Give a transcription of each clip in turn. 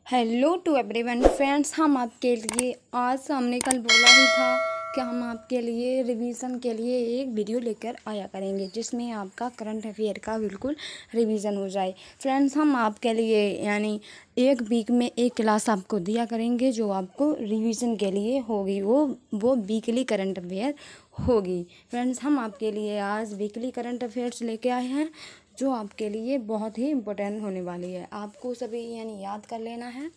Hello to everyone friends, हम आपके लिए आज हमने कल बोला ही था कि हम आपके लिए रिवीजन के लिए एक वीडियो लेकर आया करेंगे जिसमें आपका करंट अफेयर का बिल्कुल रिवीजन हो जाए। फ्रेंड्स, हम आपके लिए यानी एक वीक में एक क्लास आपको दिया करेंगे जो आपको रिवीजन के लिए होगी, वो वीकली करंट अफेयर होगी। फ्रेंड्स, हम आपके लिए आज वीकली करंट अफेयर्स लेके आए हैं जो आपके लिए बहुत ही इम्पोर्टेंट होने वाली है। आपको सभी यानी याद कर लेना है,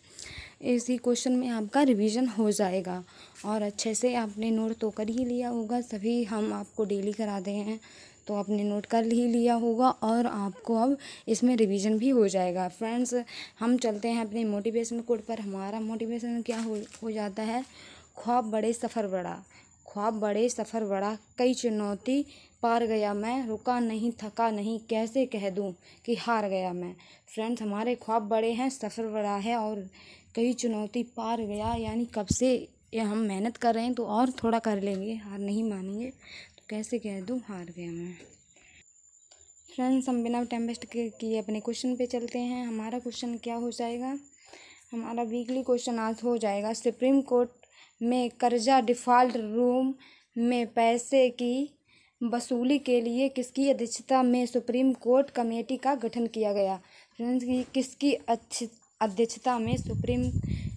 इसी क्वेश्चन में आपका रिवीजन हो जाएगा। और अच्छे से आपने नोट तो कर ही लिया होगा, सभी हम आपको डेली कराते हैं तो आपने नोट कर ही लिया होगा और आपको अब इसमें रिवीजन भी हो जाएगा। फ्रेंड्स, हम चलते हैं अपने मोटिवेशन कोड पर। हमारा मोटिवेशन क्या हो जाता है, ख्वाब बड़े सफ़र बड़ा, ख्वाब बड़े सफ़र बड़ा, कई चुनौती पार गया मैं, रुका नहीं थका नहीं, कैसे कह दूं कि हार गया मैं। फ्रेंड्स, हमारे ख्वाब बड़े हैं, सफ़र बड़ा है और कई चुनौती पार गया, यानी कब से ये हम मेहनत कर रहे हैं तो और थोड़ा कर लेंगे, हार नहीं मानेंगे, तो कैसे कह दूं हार गया मैं। फ्रेंड्स, हम बिना टाइम वेस्ट किए अपने क्वेश्चन पे चलते हैं। हमारा क्वेश्चन क्या हो जाएगा, हमारा वीकली क्वेश्चन आज हो जाएगा, सुप्रीम कोर्ट में कर्जा डिफ़ॉल्ट रूम में पैसे की वसूली के लिए किसकी अध्यक्षता में सुप्रीम कोर्ट कमेटी का गठन किया गया। फ्रेंड्स, किसकी अध्यक्षता में सुप्रीम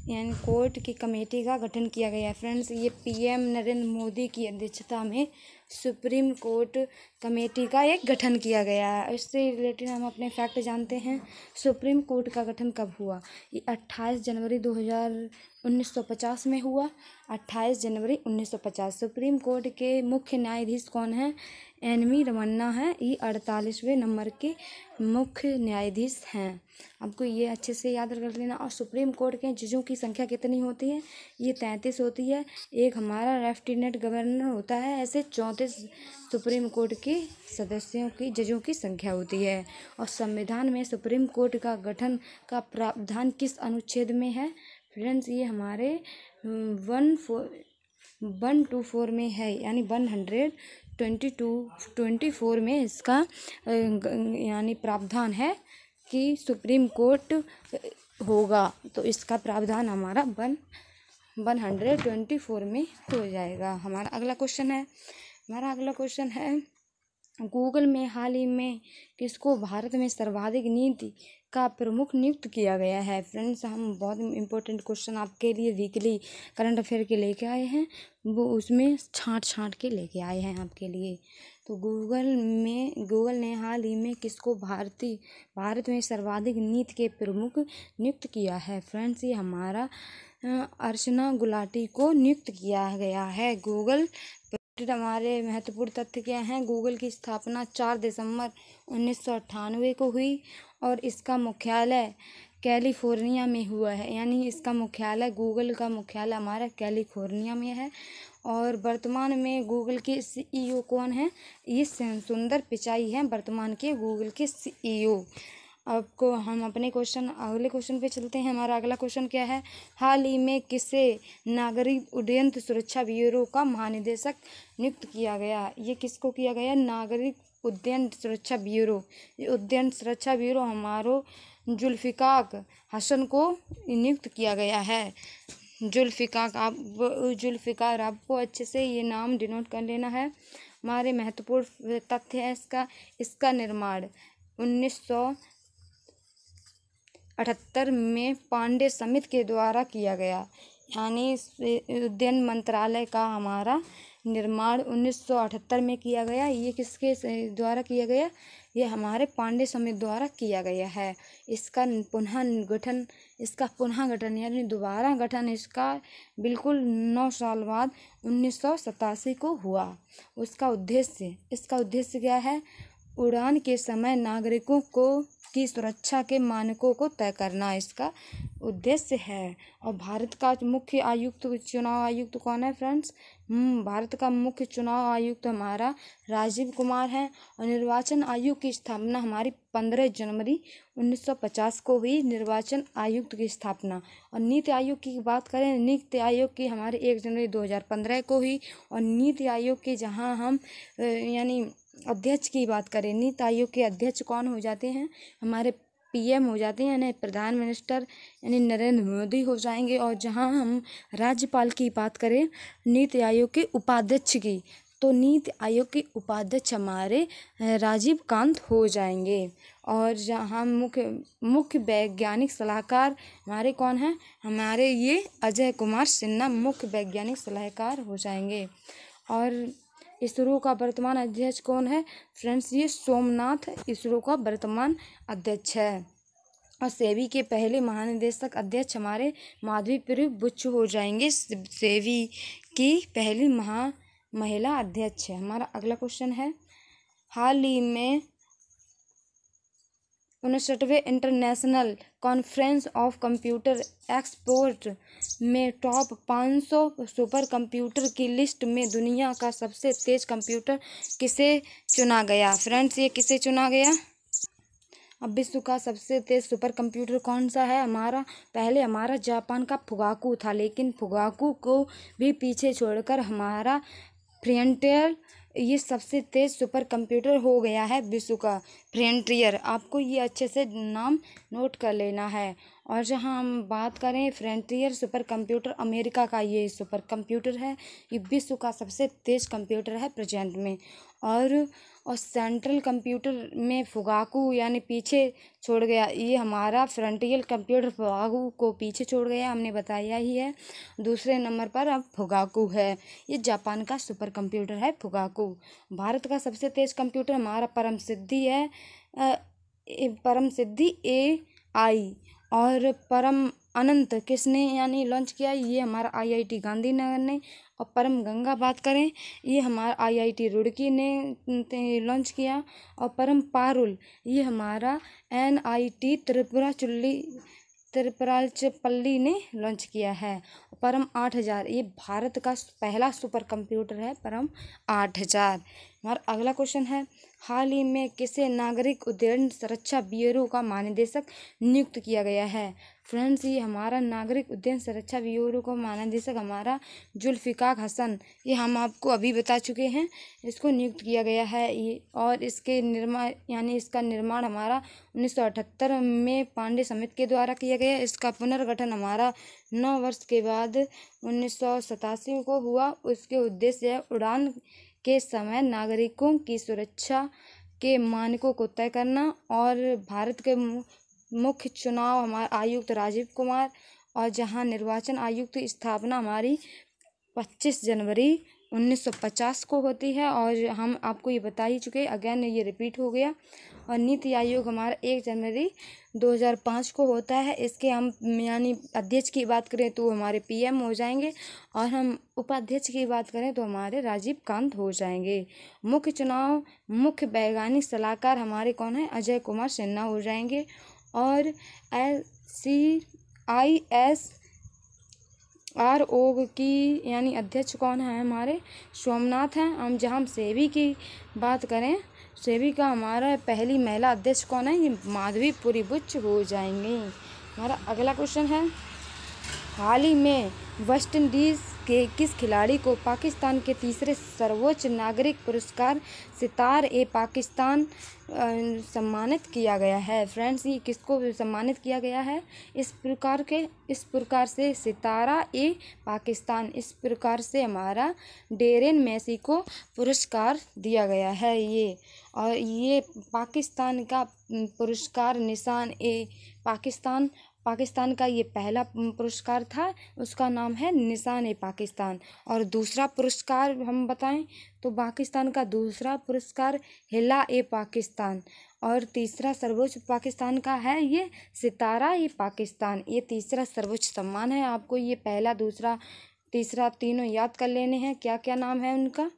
यानी कोर्ट की कमेटी का गठन किया गया है। फ्रेंड्स, ये पीएम नरेंद्र मोदी की अध्यक्षता में सुप्रीम कोर्ट कमेटी का एक गठन किया गया है। इससे रिलेटेड हम अपने फैक्ट जानते हैं। सुप्रीम कोर्ट का गठन कब हुआ, ये 28 जनवरी 1950 में हुआ। 28 जनवरी 1950। सुप्रीम कोर्ट के मुख्य न्यायाधीश कौन है, एन.वी. रमन्ना है, ये 48वें नंबर के मुख्य न्यायाधीश हैं। आपको ये अच्छे से याद कर लेना। और सुप्रीम कोर्ट के जजों की संख्या कितनी होती है, ये 33 होती है। एक हमारा लेफ्टिनेंट गवर्नर होता है। ऐसे 34 सुप्रीम कोर्ट के सदस्यों की जजों की संख्या होती है। और संविधान में सुप्रीम कोर्ट का गठन का प्रावधान किस अनुच्छेद में है। फ्रेंड्स, ये हमारे 124 में है, यानी 124 में इसका यानी प्रावधान है कि सुप्रीम कोर्ट होगा, तो इसका प्रावधान हमारा 124 में हो जाएगा। हमारा अगला क्वेश्चन है, गूगल में हाल ही में किसको भारत में सर्वाधिक नीति का प्रमुख नियुक्त किया गया है। फ्रेंड्स, हम बहुत इम्पोर्टेंट क्वेश्चन आपके लिए वीकली करंट अफेयर के लेके आए हैं, वो उसमें छांट के लेके आए हैं आपके लिए। तो गूगल ने हाल ही में किसको भारत में सर्वाधिक नीति के प्रमुख नियुक्त किया है। फ्रेंड्स, ये हमारा अर्चना गुलाटी को नियुक्त किया गया है। गूगल हमारे महत्वपूर्ण तथ्य क्या हैं, गूगल की स्थापना 4 दिसंबर 1998 को हुई और इसका मुख्यालय कैलिफोर्निया में हुआ है, यानी इसका मुख्यालय गूगल का मुख्यालय हमारा कैलिफोर्निया में है। और वर्तमान में गूगल के CEO कौन है, ये सुंदर पिचाई हैं वर्तमान के गूगल के CEO। आपको हम अपने अगले क्वेश्चन पे चलते हैं। हमारा अगला क्वेश्चन क्या है, हाल ही में किसे नागरिक उड्डयन सुरक्षा ब्यूरो का महानिदेशक नियुक्त किया गया। ये किसको किया गया, नागरिक उड्डयन सुरक्षा ब्यूरो। ये उड्डयन सुरक्षा ब्यूरो हमारो जुल्फ़िकार हसन को नियुक्त किया गया है। जुल्फ़िकार, आपको अच्छे से ये नाम डिनोट कर लेना है। हमारे महत्वपूर्ण तथ्य है इसका निर्माण 1978 में पांडे समिति के द्वारा किया गया, यानी उड्डयन मंत्रालय का हमारा निर्माण 1978 में किया गया। ये किसके द्वारा किया गया, ये हमारे पांडे समिति द्वारा किया गया है। इसका पुनः गठन यानी दोबारा गठन इसका बिल्कुल 9 साल बाद 1987 को हुआ। इसका उद्देश्य क्या है, उड़ान के समय नागरिकों की सुरक्षा के मानकों को तय करना इसका उद्देश्य है। और भारत का मुख्य चुनाव आयुक्त कौन है। फ्रेंड्स, भारत का मुख्य चुनाव आयुक्त हमारा राजीव कुमार है। और निर्वाचन आयोग की स्थापना हमारी 15 जनवरी 1950 को हुई, निर्वाचन आयुक्त की स्थापना। और नीति आयोग की बात करें, नीति आयोग की हमारे 1 जनवरी 2015 को हुई। और नीति आयोग के जहां हम यानी अध्यक्ष की बात करें, नीति आयोग के अध्यक्ष कौन हो जाते हैं, हमारे पीएम हो जाते हैं यानी प्रधान मिनिस्टर यानी नरेंद्र मोदी हो जाएंगे। और जहां हम राज्यपाल की बात करें नीति आयोग के उपाध्यक्ष की, तो नीति आयोग के उपाध्यक्ष हमारे राजीव कांत हो जाएंगे। और जहाँ मुख्य वैज्ञानिक सलाहकार हमारे कौन हैं, हमारे ये अजय कुमार सिन्हा मुख्य वैज्ञानिक सलाहकार हो जाएंगे। और इसरो का वर्तमान अध्यक्ष कौन है फ्रेंड्स, ये सोमनाथ इसरो का वर्तमान अध्यक्ष है। और सेबी के पहले महानिदेशक अध्यक्ष हमारे माधवीप्रिया बुच्चू हो जाएंगे, सेबी की पहली महिला अध्यक्ष है। हमारा अगला क्वेश्चन है, हाल ही में 59वें international conference of computer export में टॉप 500 सुपर कंप्यूटर की लिस्ट में दुनिया का सबसे तेज कंप्यूटर किसे चुना गया फ्रेंड्स, ये किसे चुना गया। अब विश्व का सबसे तेज सुपर कंप्यूटर कौन सा है, पहले हमारा जापान का फुगाकू था, लेकिन फुगाकू को भी पीछे छोड़कर हमारा फ्रंटियर ये सबसे तेज सुपर कंप्यूटर हो गया है विश्व का, फ्रंटियर। आपको ये अच्छे से नाम नोट कर लेना है। और जहाँ हम बात करें फ्रंटियर सुपर कंप्यूटर, अमेरिका का ये सुपर कंप्यूटर है, ये विश्व का सबसे तेज कंप्यूटर है प्रेजेंट में। और सेंट्रल कंप्यूटर में फुगाकू यानी पीछे छोड़ गया, ये हमारा फ्रंटियर कंप्यूटर फुगाकू को पीछे छोड़ गया, हमने बताया ही है। दूसरे नंबर पर अब फुगाकू है, ये जापान का सुपर कंप्यूटर है फुगाकू। भारत का सबसे तेज कंप्यूटर हमारा परम सिद्धि है, परम सिद्धि AI। और परम अनंत किसने यानी लॉन्च किया, ये हमारा IIT गांधीनगर ने। और परम गंगा बात करें, ये हमारा IIT रुड़की ने लॉन्च किया। और परम पारुल ये हमारा NIT त्रिपुराचपल्ली ने लॉन्च किया है। परम 8000 ये भारत का पहला सुपर कंप्यूटर है, परम 8000। हमारा अगला क्वेश्चन है, हाल ही में किसे नागरिक उड्डयन सुरक्षा ब्यूरो का महानिदेशक नियुक्त किया गया है फ्रेंड्स, ये हमारा नागरिक उड्डयन सुरक्षा ब्यूरो का महानिदेशक हमारा जुल्फिकार हसन, ये हम आपको अभी बता चुके हैं, इसको नियुक्त किया गया है। ये और इसके इसका निर्माण हमारा 1978 में पांडे समिति के द्वारा किया गया। इसका पुनर्गठन हमारा 9 वर्ष के बाद 1987 को हुआ। उसके उद्देश्य है उड़ान के समय नागरिकों की सुरक्षा के मानकों को तय करना। और भारत के मुख्य चुनाव हमारे आयुक्त राजीव कुमार, और जहां निर्वाचन आयुक्त की स्थापना हमारी 25 जनवरी 1950 को होती है। और हम आपको ये बता ही चुके, अगेन ये रिपीट हो गया। और नीति आयोग हमारा 1 जनवरी 2005 को होता है। इसके हम यानी अध्यक्ष की बात करें तो हमारे PM हो जाएंगे, और हम उपाध्यक्ष की बात करें तो हमारे राजीव कांत हो जाएंगे। मुख्य वैज्ञानिक सलाहकार हमारे कौन है, अजय कुमार सिन्हा हो जाएंगे। और CISRO की यानी अध्यक्ष कौन है, हमारे सोमनाथ हैं। हम सेबी की बात करें, सेबी का हमारा पहली महिला अध्यक्ष कौन है, ये माधवीप्रिया बुच्चू हो जाएंगे। हमारा अगला क्वेश्चन है, हाल ही में वेस्ट इंडीज़ के किस खिलाड़ी को पाकिस्तान के तीसरे सर्वोच्च नागरिक पुरस्कार सितार-ए-पाकिस्तान सम्मानित किया गया है फ्रेंड्स, ये किसको सम्मानित किया गया है, इस प्रकार से सितारा-ए-पाकिस्तान, इस प्रकार से हमारा डेरेन मेसी को पुरस्कार दिया गया है ये। और ये पाकिस्तान का पुरस्कार पाकिस्तान का ये पहला पुरस्कार था, उसका नाम है निशान-ए-पाकिस्तान। और दूसरा पुरस्कार हम बताएं तो पाकिस्तान का दूसरा पुरस्कार हिला-ए-पाकिस्तान, और तीसरा सर्वोच्च पाकिस्तान का है ये सितारा-ए-पाकिस्तान, ये तीसरा सर्वोच्च सम्मान है। आपको ये पहला दूसरा तीसरा तीनों याद कर लेने हैं, क्या क्या नाम है उनका।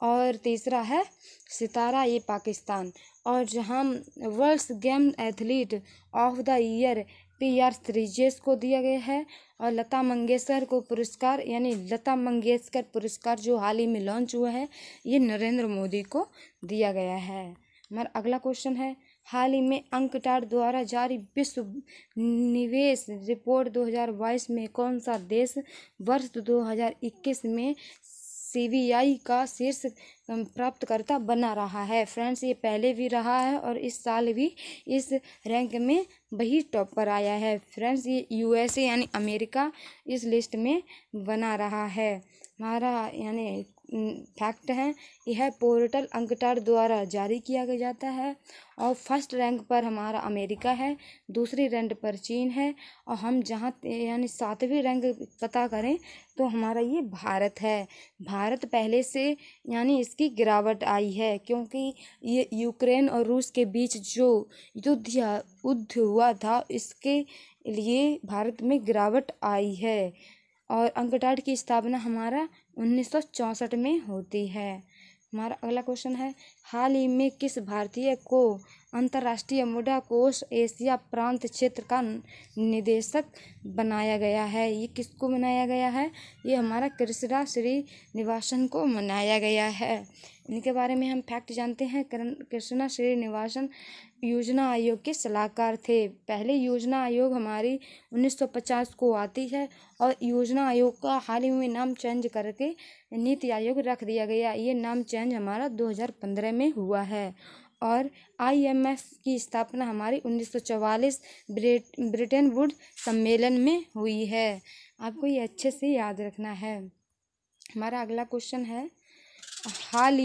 और तीसरा है सितारा-ए-पाकिस्तान। और जहां world game athlete of the year PR Sreejesh को दिया गया है। और लता मंगेशकर को पुरस्कार यानी लता मंगेशकर पुरस्कार जो हाल ही में लॉन्च हुआ है, ये नरेंद्र मोदी को दिया गया है। हमारा अगला क्वेश्चन है, हाल ही में अंकटाड द्वारा जारी विश्व निवेश रिपोर्ट 2022 में कौन सा देश वर्ष 2021 में CBI का शीर्ष प्राप्तकर्ता बना रहा है। फ्रेंड्स, ये पहले भी रहा है और इस साल भी इस रैंक में वही टॉप पर आया है। फ्रेंड्स, ये USA यानी अमेरिका इस लिस्ट में बना रहा है। हमारा यानी फैक्ट है, यह पोर्टल अंकटाड द्वारा जारी किया जाता है और फर्स्ट रैंक पर हमारा अमेरिका है, दूसरी रैंक पर चीन है और हम जहाँ यानी 7वीं रैंक पता करें तो हमारा ये भारत है। भारत पहले से यानी इसकी गिरावट आई है क्योंकि ये यूक्रेन और रूस के बीच जो युद्ध हुआ था, इसके लिए भारत में गिरावट आई है। और अंकटाड की स्थापना हमारा 1964 में होती है। हमारा अगला क्वेश्चन है, हाल ही में किस भारतीय को अंतर्राष्ट्रीय मुद्रा कोष एशिया प्रांत क्षेत्र का निदेशक बनाया गया है? ये किसको बनाया गया है? ये हमारा कृष्णा श्रीनिवासन को बनाया गया है। इनके बारे में हम फैक्ट जानते हैं। कृष्णा श्रीनिवासन योजना आयोग के सलाहकार थे। पहले योजना आयोग हमारी 1950 को आती है और योजना आयोग का हाल ही में नाम चेंज करके नीति आयोग रख दिया गया। ये नाम चेंज हमारा 2015 में हुआ है। और IMF की स्थापना हमारी 1944 ब्रिटेन वुड्स सम्मेलन में हुई है। आपको ये अच्छे से याद रखना है। हमारा अगला क्वेश्चन है, हाल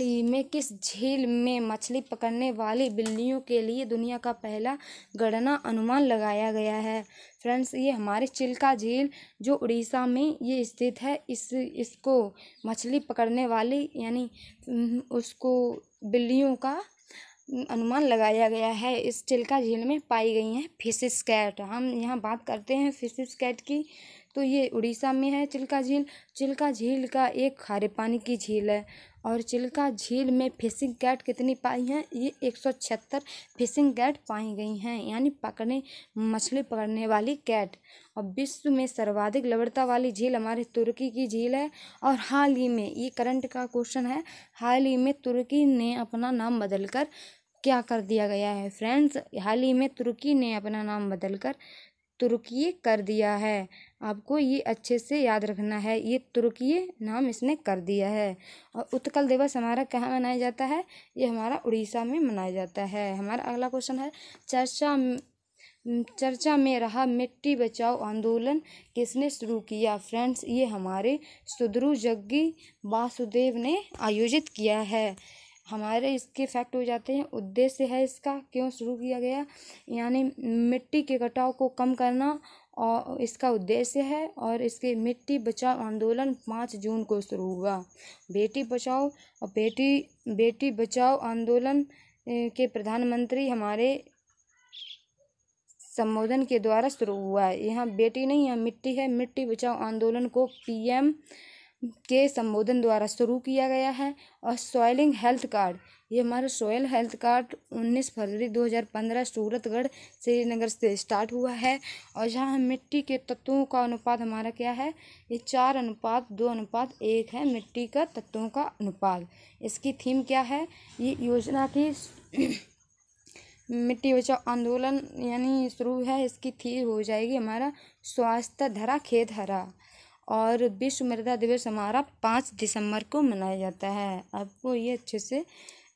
ही में किस झील में मछली पकड़ने वाली बिल्लियों के लिए दुनिया का पहला गणना अनुमान लगाया गया है? फ्रेंड्स, ये हमारी चिल्का झील जो उड़ीसा में ये स्थित है, इसको मछली पकड़ने वाली यानी उसको बिल्लियों का अनुमान लगाया गया है। इस चिल्का झील में पाई गई हैं फिशेस कैट। हम यहाँ बात करते हैं फिशेस कैट की, तो ये उड़ीसा में है चिल्का झील। चिल्का झील का एक खारे पानी की झील है और चिल्का झील में फिशिंग कैट कितनी पाई हैं? ये 176 फिशिंग कैट पाई गई हैं, यानी मछली पकड़ने वाली कैट। और विश्व में सर्वाधिक लवणता वाली झील हमारे तुर्की की झील है। और हाल ही में, ये करंट का क्वेश्चन है, हाल ही में तुर्की ने अपना नाम बदलकर क्या कर दिया गया है? फ्रेंड्स, हाल ही में तुर्की ने अपना नाम बदलकर तुर्की कर दिया है। आपको ये अच्छे से याद रखना है, ये तुर्की नाम इसने कर दिया है। और उत्कल दिवस हमारा कहाँ मनाया जाता है? ये हमारा उड़ीसा में मनाया जाता है। हमारा अगला क्वेश्चन है, चर्चा में रहा मिट्टी बचाओ आंदोलन किसने शुरू किया? फ्रेंड्स, ये हमारे सुदरू जग्गी वासुदेव ने आयोजित किया है। हमारे इसके फैक्ट हो जाते हैं। उद्देश्य है इसका, क्यों शुरू किया गया, यानी मिट्टी के कटाव को कम करना और इसका उद्देश्य है। और इसके मिट्टी बचाओ आंदोलन 5 जून को शुरू हुआ। बेटी बचाओ और बेटी बचाओ आंदोलन के प्रधानमंत्री हमारे संबोधन के द्वारा शुरू हुआ है। यहाँ बेटी नहीं, यहाँ मिट्टी है। मिट्टी बचाओ आंदोलन को PM के संबोधन द्वारा शुरू किया गया है। और सॉइलिंग हेल्थ कार्ड, ये हमारा सॉइल हेल्थ कार्ड 19 फरवरी 2015 सूरतगढ़ श्रीनगर से स्टार्ट हुआ है। और जहाँ मिट्टी के तत्वों का अनुपात हमारा क्या है? ये 4:2:1 है मिट्टी का तत्वों का अनुपात। इसकी थीम क्या है? ये योजना की मिट्टी बचाओ आंदोलन यानी शुरू है, इसकी थीम हो जाएगी हमारा स्वास्थ्य धरा खेत हरा। और विश्व मृदा दिवस हमारा 5 दिसंबर को मनाया जाता है। आपको ये अच्छे से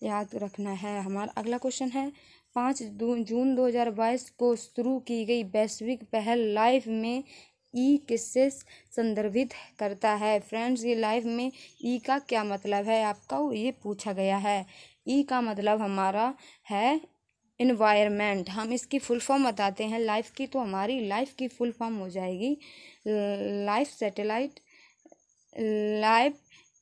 याद रखना है। हमारा अगला क्वेश्चन है, 5 जून 2022 को शुरू की गई वैश्विक पहल लाइफ में किससे संदर्भित करता है? फ्रेंड्स, ये लाइफ में का क्या मतलब है? आपका ये पूछा गया है। का मतलब हमारा है इन्वायरमेंट। हम इसकी फुल फॉर्म बताते हैं लाइफ की, तो हमारी लाइफ की फुल फॉर्म हो जाएगी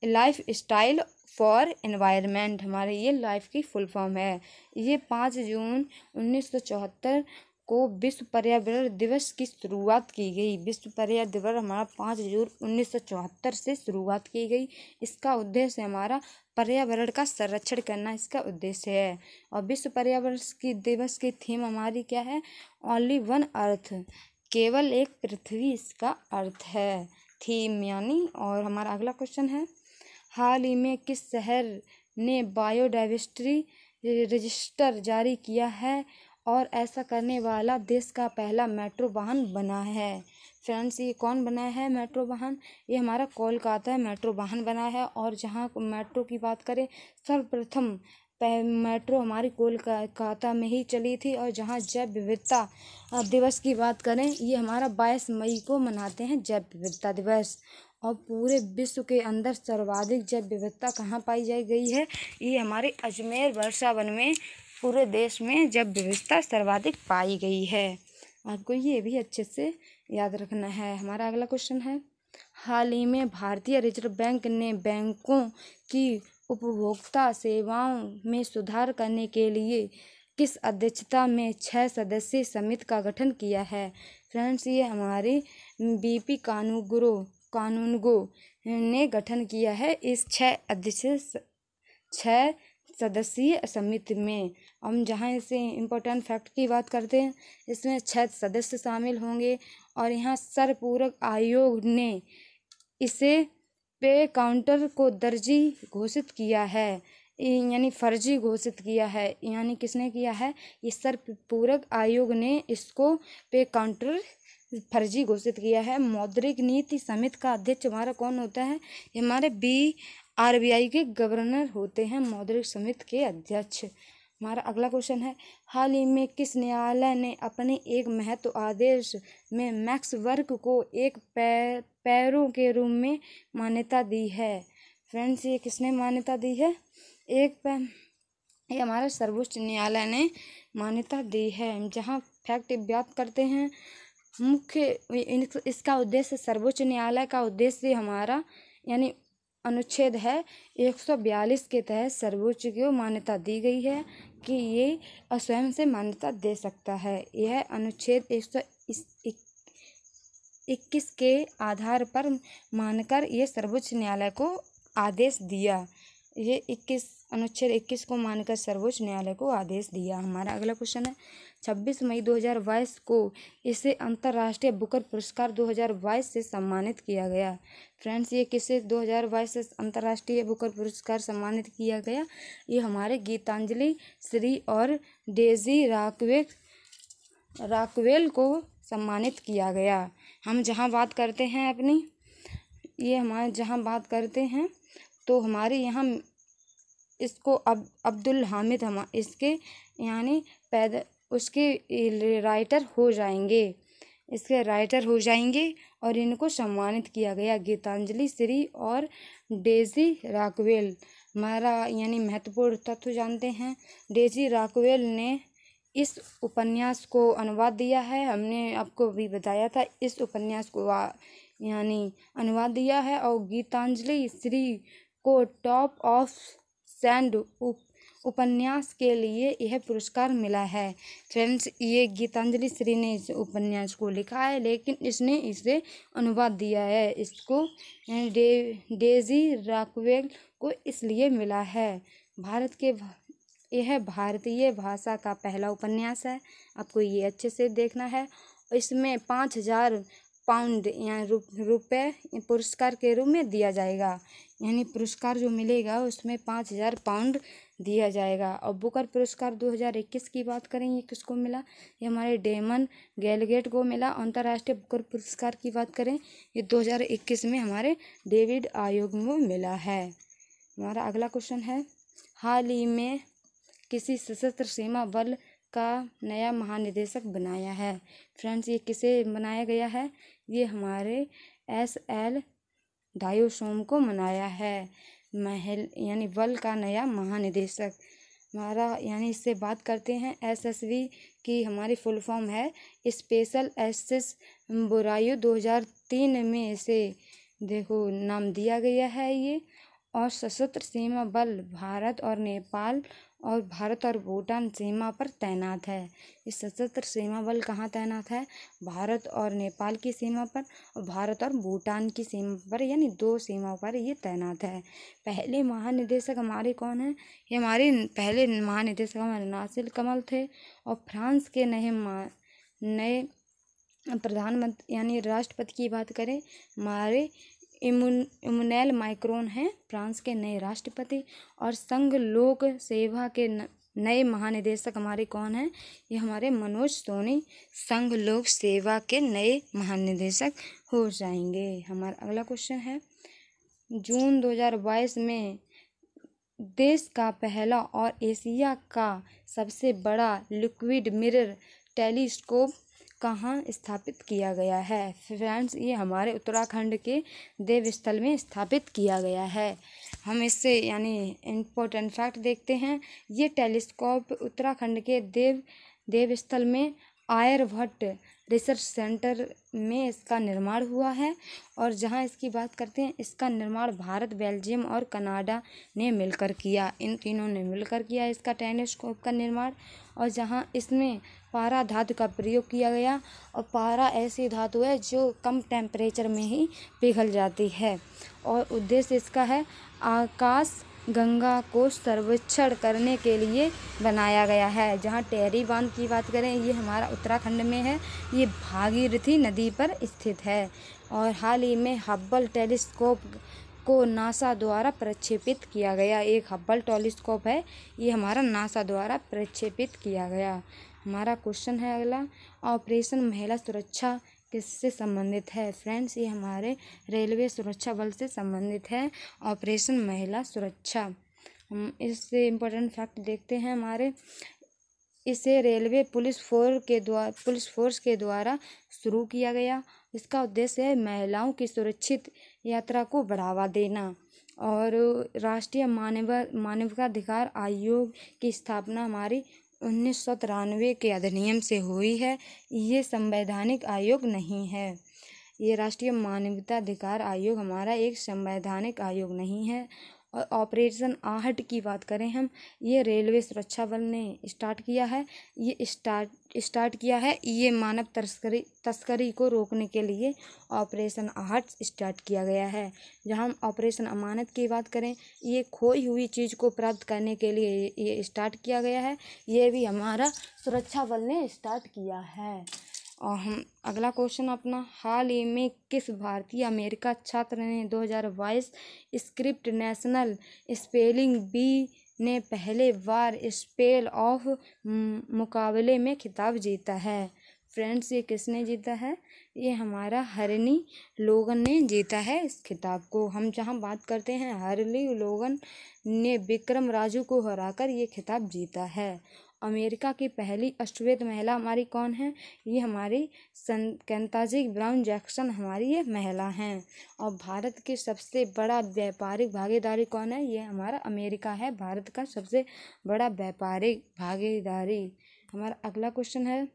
लाइफ स्टाइल फॉर एनवायरनमेंट। हमारे ये लाइफ की फुल फॉर्म है। ये 5 जून 1974 को विश्व पर्यावरण दिवस की शुरुआत की गई। विश्व पर्यावरण दिवस हमारा 5 जून 1974 से शुरुआत की गई। इसका उद्देश्य हमारा पर्यावरण का संरक्षण करना इसका उद्देश्य है। और विश्व पर्यावरण की दिवस की थीम हमारी क्या है? ओनली वन अर्थ, केवल एक पृथ्वी इसका अर्थ है थीम यानी। और हमारा अगला क्वेश्चन है, हाल ही में किस शहर ने बायोडाइवर्सिटी रजिस्टर जारी किया है और ऐसा करने वाला देश का पहला मेट्रो वाहन बना है? फ्रेंड्स ये कौन बनाया है मेट्रो वाहन? ये हमारा कोलकाता मेट्रो वाहन बना है। और जहाँ मेट्रो की बात करें, सर्वप्रथम मेट्रो हमारी कोलकाता में ही चली थी। और जहाँ जैव विविधता दिवस की बात करें, ये हमारा 22 मई को मनाते हैं जैव विविधता दिवस। और पूरे विश्व के अंदर सर्वाधिक जैव विविधता कहाँ पाई गई है? ये हमारे अजमेर वर्षावन में पूरे देश में जैव विविधता सर्वाधिक पाई गई है। आपको ये भी अच्छे से याद रखना है। हमारा अगला क्वेश्चन है, हाल ही में भारतीय रिजर्व बैंक ने बैंकों की उपभोक्ता सेवाओं में सुधार करने के लिए किस अध्यक्षता में 6 सदस्यीय समिति का गठन किया है? फ्रेंड्स ये हमारी बीपी कानूनगो ने गठन किया है इस 6 सदस्यीय समिति में। हम जहाँ इसे इम्पोर्टेंट फैक्ट की बात करते हैं, इसमें 6 सदस्य शामिल होंगे। और यहाँ सरपूरक आयोग ने इसे पे काउंटर को दर्जी घोषित किया है, यानी फर्जी घोषित किया है। यानी किसने किया है? ये सरपूरक आयोग ने इसको पे काउंटर फर्जी घोषित किया है। मौद्रिक नीति समिति का अध्यक्ष हमारा कौन होता है? ये हमारे RBI के गवर्नर होते हैं मौद्रिक समिति के अध्यक्ष। हमारा अगला क्वेश्चन है, हाल ही में किस न्यायालय ने अपने एक महत्व आदेश में मैक्स वर्क को एक पैरों के रूप में मान्यता दी है? फ्रेंड्स ये किसने मान्यता दी है? ये हमारा सर्वोच्च न्यायालय ने मान्यता दी है। जहाँ फैक्ट व्याप्त करते हैं, मुख्य इसका उद्देश्य, सर्वोच्च न्यायालय का उद्देश्य हमारा यानी अनुच्छेद है 142 के तहत सर्वोच्च को मान्यता दी गई है कि ये स्वयं से मान्यता दे सकता है। यह अनुच्छेद 121 के आधार पर मानकर ये सर्वोच्च न्यायालय को आदेश दिया। ये अनुच्छेद 21 को मानकर सर्वोच्च न्यायालय को आदेश दिया। हमारा अगला क्वेश्चन है, 26 मई 2022 को इसे अंतर्राष्ट्रीय बुकर पुरस्कार 2022 से सम्मानित किया गया। फ्रेंड्स ये किसे 2022 से अंतर्राष्ट्रीय बुकर पुरस्कार सम्मानित किया गया? ये हमारे गीतांजलि श्री और डेजी राकवेल को सम्मानित किया गया। हम जहाँ बात करते हैं अपनी, ये हमारे जहाँ बात करते हैं तो हमारे यहाँ इसको अब्दुल हामिद इसके यानी उसके राइटर हो जाएंगे और इनको सम्मानित किया गया। गीतांजलि श्री और डेजी राकवेल। हमारा यानी महत्वपूर्ण तथ्य जानते हैं, डेजी राकवेल ने इस उपन्यास को अनुवाद दिया है। हमने आपको भी बताया था, इस उपन्यास को यानी अनुवाद दिया है। और गीतांजलि श्री को टॉप ऑफ सैंड उपन्यास के लिए यह पुरस्कार मिला है। फ्रेंड्स ये गीतांजलि श्री ने इस उपन्यास को लिखा है, लेकिन इसने इसे अनुवाद दिया है। इसको डेजी राकवेल को इसलिए मिला है। यह भारतीय भाषा का पहला उपन्यास है। आपको ये अच्छे से देखना है। इसमें 5000 पाउंड या रुपये पुरस्कार के रूप में दिया जाएगा। यानी पुरस्कार जो मिलेगा उसमें 5000 पाउंड दिया जाएगा। और बुकर पुरस्कार 2021 की बात करें, ये किसको मिला? ये हमारे डेमन गैलगेट को मिला। अंतर्राष्ट्रीय बुकर पुरस्कार की बात करें, ये 2021 में हमारे डेविड आयोग में मिला है। हमारा अगला क्वेश्चन है, हाल ही में किसी सशस्त्र सीमा बल का नया महानिदेशक बनाया है। फ्रेंड्स ये किसे बनाया गया है? ये हमारे SL डायोसोम को बनाया है, यानी बल का नया महानिदेशक। हमारा यानी इससे बात करते हैं, SSB की हमारी फुल फॉर्म है स्पेशल एसेस बुराइयो। 2003 में इसे नाम दिया गया है ये। और सशस्त्र सीमा बल भारत और भूटान सीमा पर तैनात है। इस सशस्त्र सीमा बल कहाँ तैनात है? भारत और नेपाल की सीमा पर और भारत और भूटान की सीमा पर, यानी 2 सीमाओं पर ये तैनात है। पहले महानिदेशक हमारे कौन है? ये हमारे पहले महानिदेशक हमारे नासिर कमल थे। और फ्रांस के नए प्रधानमंत्री यानी राष्ट्रपति की बात करें, हमारे इमैनुएल मैक्रोन हैं फ्रांस के नए राष्ट्रपति। और संघ लोक सेवा के नए महानिदेशक हमारे कौन हैं? ये हमारे मनोज सोनी संघ लोक सेवा के नए महानिदेशक हो जाएंगे। हमारा अगला क्वेश्चन है, जून 2022 में देश का पहला और एशिया का सबसे बड़ा लिक्विड मिरर टेलीस्कोप कहाँ स्थापित किया गया है? फ्रेंड्स, ये हमारे उत्तराखंड के देवस्थल में स्थापित किया गया है। हम इससे यानी इम्पोर्टेंट फैक्ट देखते हैं। ये टेलीस्कोप उत्तराखंड के देवस्थल में आर्यभट्ट रिसर्च सेंटर में इसका निर्माण हुआ है। और जहां इसकी बात करते हैं, इसका निर्माण भारत, बेल्जियम और कनाडा ने मिलकर किया। इन तीनों ने मिलकर किया इसका टेलीस्कोप का निर्माण। और जहां इसमें पारा धातु का प्रयोग किया गया, और पारा ऐसी धातु है जो कम टेम्परेचर में ही पिघल जाती है। और उद्देश्य इसका है आकाश गंगा को सर्वेक्षण करने के लिए बनाया गया है। जहां टेहरी बांध की बात करें, ये हमारा उत्तराखंड में है। ये भागीरथी नदी पर स्थित है। और हाल ही में हब्बल टेलीस्कोप को नासा द्वारा प्रक्षेपित किया गया। एक हब्बल टेलीस्कोप है, ये हमारा नासा द्वारा प्रक्षेपित किया गया। हमारा क्वेश्चन है अगला, ऑपरेशन महिला सुरक्षा किससे संबंधित है? फ्रेंड्स, ये हमारे रेलवे सुरक्षा बल से संबंधित है, ऑपरेशन महिला सुरक्षा। हम इससे इम्पोर्टेंट फैक्ट देखते हैं हमारे। इसे रेलवे पुलिस फोर्स के द्वारा शुरू किया गया। इसका उद्देश्य है महिलाओं की सुरक्षित यात्रा को बढ़ावा देना। और राष्ट्रीय मानवाधिकार आयोग की स्थापना हमारी 1993 के अधिनियम से हुई है। ये संवैधानिक आयोग नहीं है। ये राष्ट्रीय मानवाधिकार आयोग हमारा एक संवैधानिक आयोग नहीं है। और ऑपरेशन आहट की बात करें हम, ये रेलवे सुरक्षा बल ने स्टार्ट किया है। ये स्टार्ट किया है, ये मानव तस्करी को रोकने के लिए ऑपरेशन आहट स्टार्ट किया गया है। जहां हम ऑपरेशन अमानत की बात करें, ये खोई हुई चीज़ को प्राप्त करने के लिए ये स्टार्ट किया गया है। ये भी हमारा सुरक्षा बल ने स्टार्ट किया है। और हम अगला क्वेश्चन अपना, हाल ही में किस भारतीय अमेरिका छात्र ने 2022 स्क्रिप्ट नेशनल स्पेलिंग बी ने पहले बार स्पेल ऑफ मुकाबले में खिताब जीता है? फ्रेंड्स, ये किसने जीता है? ये हमारा हरनी लोगन ने जीता है इस खिताब को। हम जहां बात करते हैं, हरनी लोगन ने विक्रम राजू को हराकर ये खिताब जीता है। अमेरिका की पहली अश्वेत महिला हमारी कौन है? ये हमारी केंताजी ब्राउन जैक्सन हमारी ये महिला हैं। और भारत के सबसे बड़ा व्यापारिक भागीदारी कौन है? ये हमारा अमेरिका है, भारत का सबसे बड़ा व्यापारिक भागीदारी। हमारा अगला क्वेश्चन है,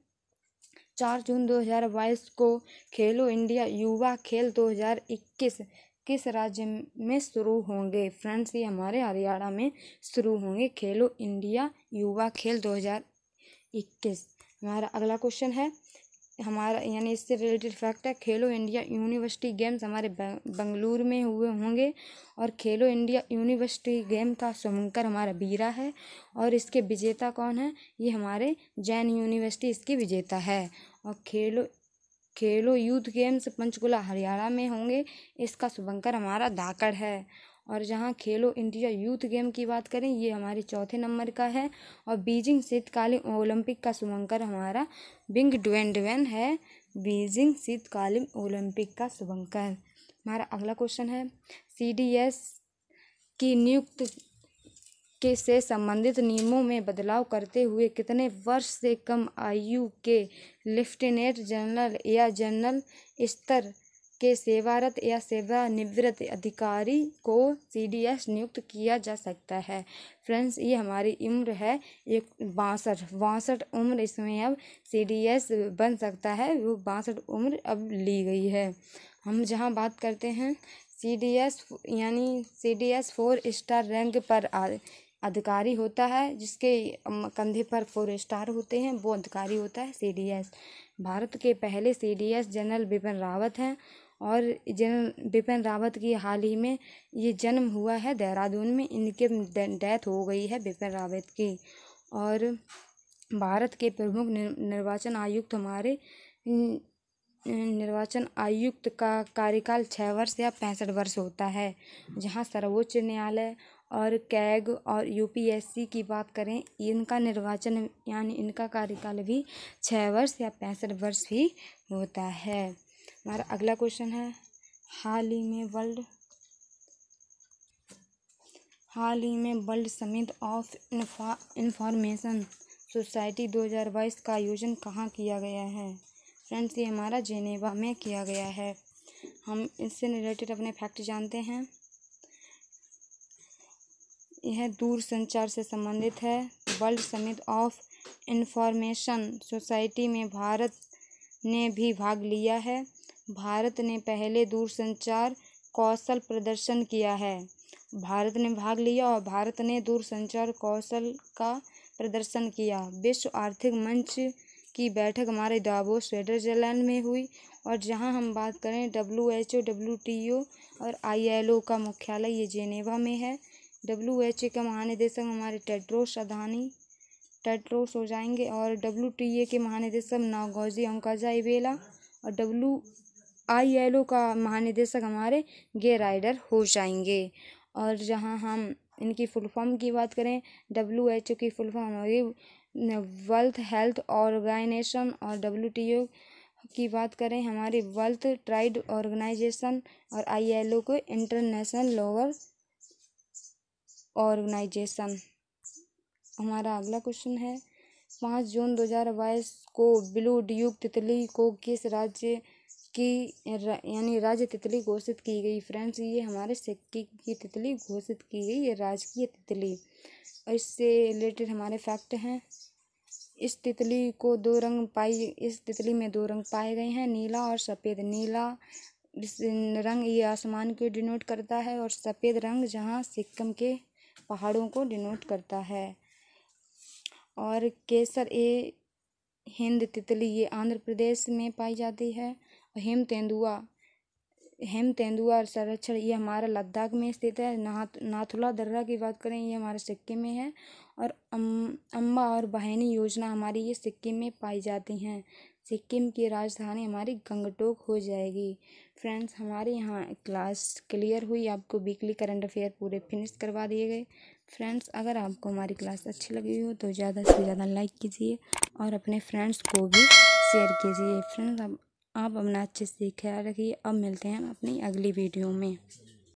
4 जून 2022 को खेलो इंडिया युवा खेल 2021 किस राज्य में शुरू होंगे? फ्रेंड्स, ये हमारे हरियाणा में शुरू होंगे खेलो इंडिया युवा खेल 2021। हमारा अगला क्वेश्चन है हमारा यानी इससे रिलेटेड फैक्ट है, खेलो इंडिया यूनिवर्सिटी गेम्स हमारे बेंगलुरु में हुए होंगे। और खेलो इंडिया यूनिवर्सिटी गेम का शुभंकर हमारा बीरा है। और इसके विजेता कौन है? ये हमारे जैन यूनिवर्सिटी इसकी विजेता है। और खेलो यूथ गेम्स पंचकुला हरियाणा में होंगे, इसका शुभंकर हमारा धाकड़ है। और जहां खेलो इंडिया यूथ गेम की बात करें, ये हमारे 4थे नंबर का है। और बीजिंग शीतकालीन ओलंपिक का शुभंकर हमारा बिंग ड्वेन है। बीजिंग शीतकालीन ओलंपिक का शुभंकर। हमारा अगला क्वेश्चन है, CDS की नियुक्ति से संबंधित नियमों में बदलाव करते हुए कितने वर्ष से कम आयु के लेफ्टिनेंट जनरल या जनरल स्तर के सेवारत या सेवानिवृत्त अधिकारी को CDS नियुक्त किया जा सकता है? फ्रेंड्स, ये हमारी उम्र है 62 उम्र इसमें अब CDS बन सकता है। वो 62 उम्र अब ली गई है। हम जहाँ बात करते हैं CDS यानी CDS 4 स्टार रैंक पर अधिकारी होता है, जिसके कंधे पर 4 स्टार होते हैं, वो अधिकारी होता है CDS। भारत के पहले CDS जनरल बिपिन रावत हैं। और जनरल बिपिन रावत की हाल ही में ये जन्म हुआ है देहरादून में, इनके डेथ हो गई है बिपिन रावत की। और भारत के प्रमुख निर्वाचन आयुक्त हमारे निर्वाचन आयुक्त का कार्यकाल 6 वर्ष या 65 वर्ष होता है। जहां सर्वोच्च न्यायालय और कैग और यूपीएससी की बात करें, इनका निर्वाचन यानी इनका कार्यकाल भी 6 वर्ष या 65 वर्ष भी होता है। हमारा अगला क्वेश्चन है, हाल ही में world summit of information society 2022 का आयोजन कहाँ किया गया है? फ्रेंड्स, ये हमारा जेनेवा में किया गया है। हम इससे रिलेटेड अपने फैक्ट जानते हैं। यह दूरसंचार से संबंधित है। World summit of information society में भारत ने भी भाग लिया है। भारत ने पहले दूरसंचार कौशल प्रदर्शन किया है। भारत ने भाग लिया और भारत ने दूरसंचार कौशल का प्रदर्शन किया। विश्व आर्थिक मंच की बैठक हमारे दावोस स्विट्जरलैंड में हुई। और जहां हम बात करें WHO, WTO और ILO का मुख्यालय ये जेनेवा में है। WHO का महानिदेशक हमारे टेड्रोस हो जाएंगे और WTA के महानिदेशक नागोजी ओंकाजा-इवेला और ILO का महानिदेशक हमारे गे राइडर हो जाएंगे। और जहां हम इनकी फुल फॉर्म की बात करें, WHO की फुल फॉर्म होगी वर्ल्ड हेल्थ ऑर्गेनाइजेशन और WTO की बात करें हमारी वर्ल्ड ट्रेड ऑर्गेनाइजेशन और ILO को इंटरनेशनल लेबर ऑर्गेनाइजेशन। हमारा अगला क्वेश्चन है, 5 जून 2022 को ब्लू ड्यूक तितली को किस राज्य की यानी राज्य तितली घोषित की गई? फ्रेंड्स, ये हमारे सिक्किम की तितली घोषित की गई, ये राजकीय तितली। और इससे रिलेटेड हमारे फैक्ट हैं, इस तितली में 2 रंग पाए गए हैं, नीला और सफ़ेद। नीला रंग ये आसमान को डिनोट करता है और सफ़ेद रंग जहाँ सिक्किम के पहाड़ों को डिनोट करता है। और केसर ए हिंद तितली ये आंध्र प्रदेश में पाई जाती है। और हेम तेंदुआ संरक्षण ये हमारा लद्दाख में स्थित है। नाथुला दर्रा की बात करें ये हमारे सिक्किम में है। और अम्बा और बहनी योजना हमारी ये सिक्किम में पाई जाती हैं। सिक्किम की राजधानी हमारी गंगटोक हो जाएगी। फ्रेंड्स, हमारे यहाँ क्लास क्लियर हुई, आपको वीकली करंट अफेयर पूरे फिनिश करवा दिए गए। फ्रेंड्स, अगर आपको हमारी क्लास अच्छी लगी हो तो ज़्यादा से ज़्यादा लाइक कीजिए और अपने फ्रेंड्स को भी शेयर कीजिए। फ्रेंड्स, आप अपना अच्छे से ख्याल रखिए। अब मिलते हैं अपनी अगली वीडियो में।